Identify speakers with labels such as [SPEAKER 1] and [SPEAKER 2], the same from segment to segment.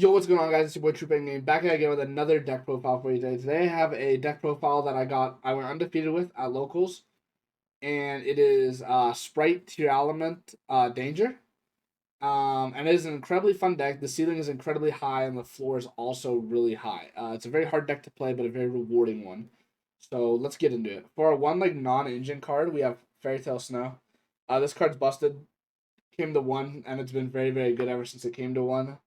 [SPEAKER 1] Yo, what's going on, guys? It's your boy Troop Game back again with another deck profile for you today. Today I have a deck profile that I went undefeated with at locals, and it is Sprite Tearalament Danger. And it is an incredibly fun deck. The ceiling is incredibly high, and the floor is also really high. It's a very hard deck to play, but a very rewarding one. So let's get into it. For our one non-engine card, we have Fairy Tale Snow. This card's busted. Came to one, and it's been very good ever since it came to one.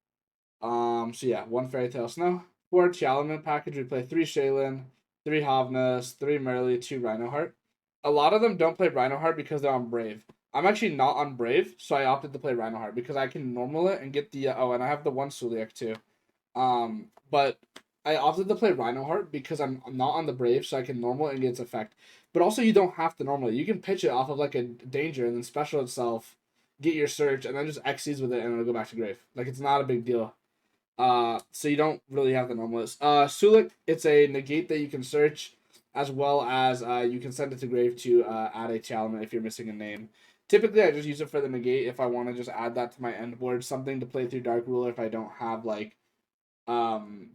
[SPEAKER 1] So yeah, one Fairy Tale Snow. For Tearalament package, we play 3 Shaylin, 3 Havnas, 3 Merly, 2 Rhinoheart. A lot of them don't play Rhinoheart because they're on Brave. I'm actually not on Brave, so I opted to play Rhinoheart because I can normal it and get the and I have the one Suliak too. But I opted to play Rhinoheart because I'm not on the Brave, so I can normal it and get its effect. But also, you don't have to normal it. You can pitch it off of like a danger and then special itself, get your search, and then just Xyz with it and it'll go back to Grave. Like, it's not a big deal. So you don't really have the normal list. Sulik, it's a negate that you can search, as well as you can send it to grave to add a Tearalament if you're missing a name. Typically, I just use it for the negate if I want to just add that to my end board, something to play through Dark Ruler if I don't have like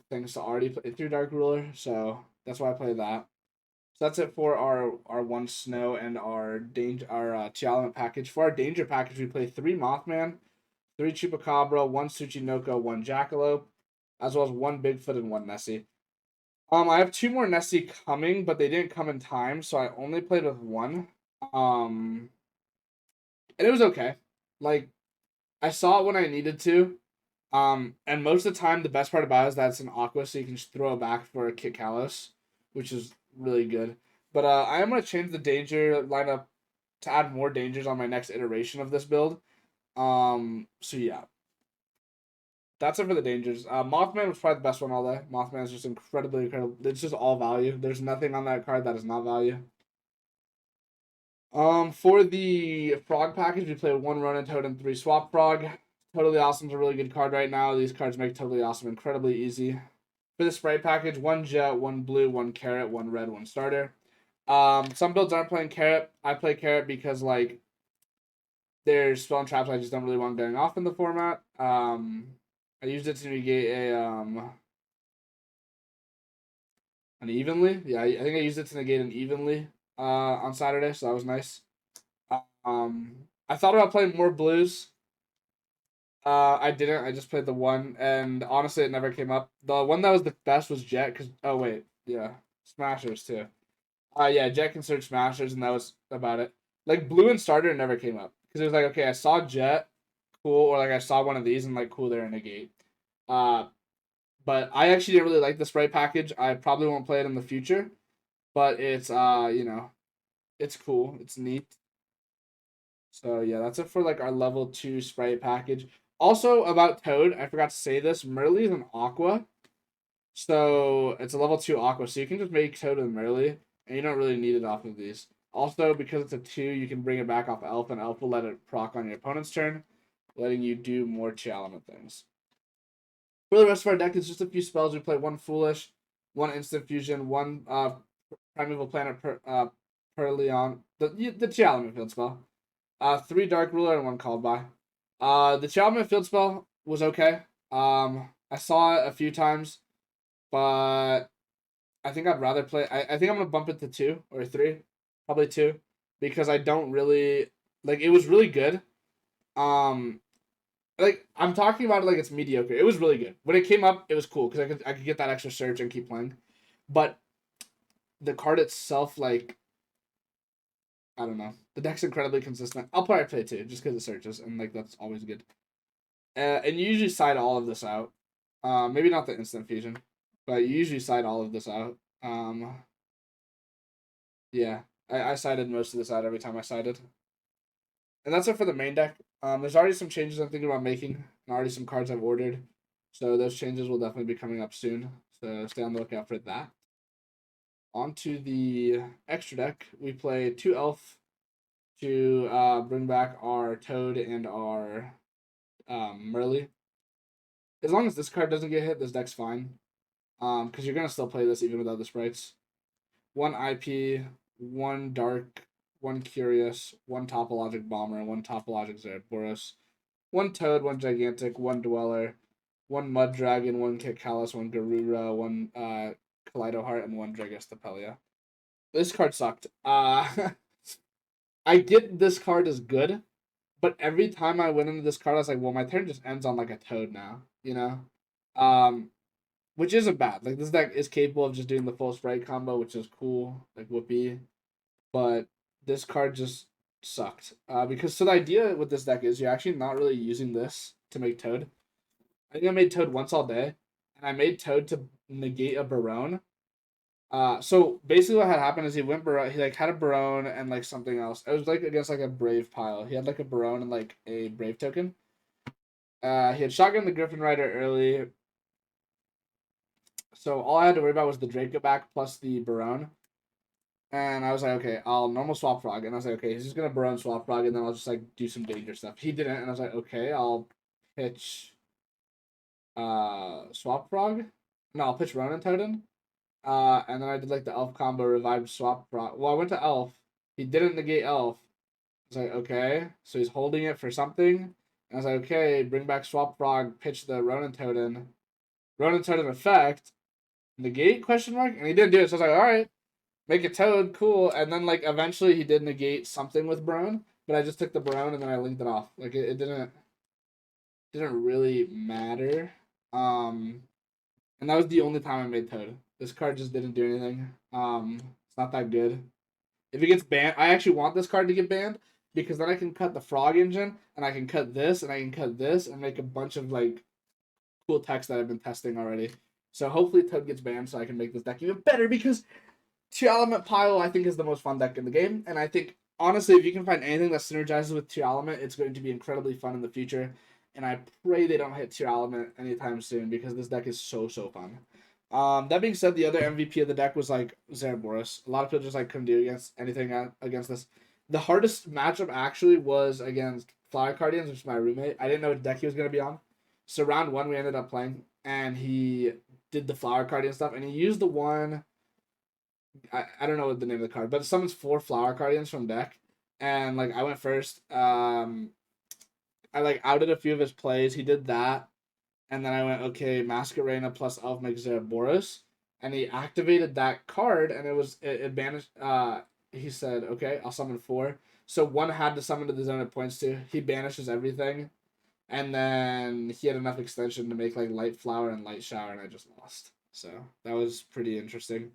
[SPEAKER 1] things to already play through Dark Ruler. So that's why I play that. So that's it for our one snow and our Tearalament package. For our danger package, we play 3 Mothman, 3 Chupacabra, 1 Tsuchinoko, 1 Jackalope, as well as 1 Bigfoot and 1 Nessie. I have 2 more Nessie coming, but they didn't come in time, so I only played with 1. Um, and it was okay. Like, I saw it when I needed to. And most of the time, the best part about it is that it's an Aqua, so you can just throw it back for a Kit Kalos, which is really good. But I am going to change the danger lineup to add more dangers on my next iteration of this build. So yeah, that's it for the dangers. Mothman was probably the best one all day. Mothman is just incredibly incredible. It's just all value. There's nothing on that card that is not value. For the frog package, we play 1 Ronin Toad and 3 Swap Frog. Totally Awesome's a really good card right now. These cards make Totally Awesome incredibly easy. For the Sprite package, 1 Jet, 1 Blue, 1 Carrot, 1 Red, 1 Starter. Some builds aren't playing Carrot. I play Carrot because like there's spell and traps I just don't really want going off in the format. I used it to negate an evenly. Yeah, I think I used it to negate an evenly on Saturday, so that was nice. I thought about playing more blues. I didn't. I just played the one, and honestly, it never came up. The one that was the best was Jet. Cause wait, yeah, Smashers too. Yeah, Jet can search Smashers, and that was about it. Like blue and starter never came up because it was like, okay, I saw Jet, cool, or like I saw one of these and like cool, they're in a gate. Uh, but I actually didn't really like the Sprite package. I probably won't play it in the future, but it's it's cool, it's neat. So yeah, that's it for like our level 2 Sprite package. Also about Toad, I forgot to say this. Merly is an Aqua, so it's a level 2 Aqua, so you can just make Toad and Merly, and you don't really need it off of these. Also, because it's a 2, you can bring it back off Elf, and Elf will let it proc on your opponent's turn, letting you do more Tearalament things. For the rest of our deck, it's just a few spells. We play 1 Foolish, 1 Instant Fusion, 1 Primeval Planet Perleon, the Tearalament field spell. 3 Dark Ruler and 1 Called By. The Tearalament field spell was okay. I saw it a few times, but I think I'd rather play. I think I'm gonna bump it to 2 or 3, probably 2, because I don't really like. It was really good. Um, like I'm talking about it like it's mediocre. It was really good when it came up. It was cool because I could get that extra search and keep playing, but the card itself, like I don't know, the deck's incredibly consistent. I'll probably play 2 just because it searches and like that's always good. And you usually side all of this out. Maybe not the instant fusion, but you usually side all of this out. Yeah, I sided most of this out every time I sided. And that's it for the main deck. There's already some changes I'm thinking about making, and already some cards I've ordered. So those changes will definitely be coming up soon. So stay on the lookout for that. On to the extra deck. We play 2 Elf to bring back our Toad and our Merly. As long as this card doesn't get hit, this deck's fine. Because you're gonna still play this even without the sprites. 1 IP, 1 Dark, 1 Curious, 1 Topologic Bomber, 1 Topologic Zerboros, 1 Toad, 1 Gigantic, 1 Dweller, one Mud Dragon, one Kikalis, one Garura, one Kaleido Heart, and one Dragastapelia. This card sucked. I get this card is good, but every time I went into this card, I was like, well, my turn just ends on like a Toad now, you know? Um, which isn't bad. Like this deck is capable of just doing the full Sprite combo, which is cool, like Whoopee. But this card just sucked. Because so the idea with this deck is you're actually not really using this to make Toad. I think I made Toad once all day, and I made Toad to negate a Barone. So basically what had happened is he went Barone, he like had a Barone and like something else. It was like against like a Brave pile. He had like a Barone and like a Brave token. He had shotgun the Griffin Rider early. So all I had to worry about was the Draco back plus the Barone. And I was like, okay, I'll normal swap frog. And I was like, okay, he's just gonna Barone swap frog, and then I'll just like do some danger stuff. He didn't, and I was like, okay, I'll pitch swap frog. No, I'll pitch Ronin Totem. And then I did like the elf combo revived swap frog. Well, I went to elf. He didn't negate elf. I was like, okay, so he's holding it for something. And I was like, okay, bring back swap frog, pitch the Ronin Totem. Ronin Totem effect, negate question mark, and he didn't do it. So I was like, all right, make a Toad, cool. And then like eventually he did negate something with Brone, but I just took the Brone and then I linked it off. Like it didn't really matter. And that was the only time I made Toad. This card just didn't do anything. It's not that good. If it gets banned, I actually want this card to get banned because then I can cut the Frog Engine and I can cut this and I can cut this and make a bunch of like cool text that I've been testing already. So hopefully Toad gets banned so I can make this deck even better because Tearalament Pile I think is the most fun deck in the game, and I think honestly if you can find anything that synergizes with Tearalament, it's going to be incredibly fun in the future. And I pray they don't hit Tearalament anytime soon because this deck is so fun. That being said, the other MVP of the deck was like Zeraboros. A lot of people just like couldn't do against anything against this. The hardest matchup actually was against Flower Guardians, which is my roommate. I didn't know what deck he was gonna be on. So round one we ended up playing, and he did the Flower Guardian stuff, and he used the one. I don't know what the name of the card, but it summons 4 Flower Guardians from deck, and like I went first. I like outed a few of his plays. He did that, and then I went, okay, Masquerena plus Elf makes Boris. And he activated that card, and it banished. He said, okay, I'll summon 4. So one had to summon to the zone it points to. He banishes everything, and then he had enough extension to make like Light Flower and Light Shower, and I just lost. So that was pretty interesting.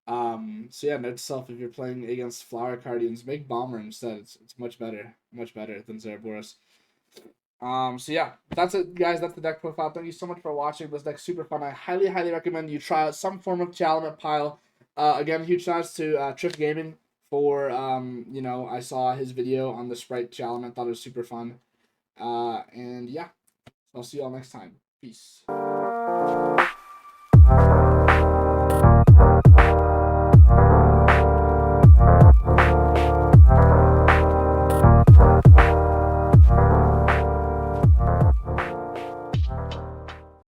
[SPEAKER 1] So yeah, note to self: if you're playing against Flower Guardians, make Bomber instead. It's much better than Zeraboros. So yeah, that's it, guys. That's the deck profile. Thank you so much for watching. This deck's super fun. I highly recommend you try out some form of Tearalament Pile. Again, huge shoutouts to Trick Gaming for I saw his video on the Sprite Tearalament. Thought it was super fun. And yeah, I'll see you all next time. Peace.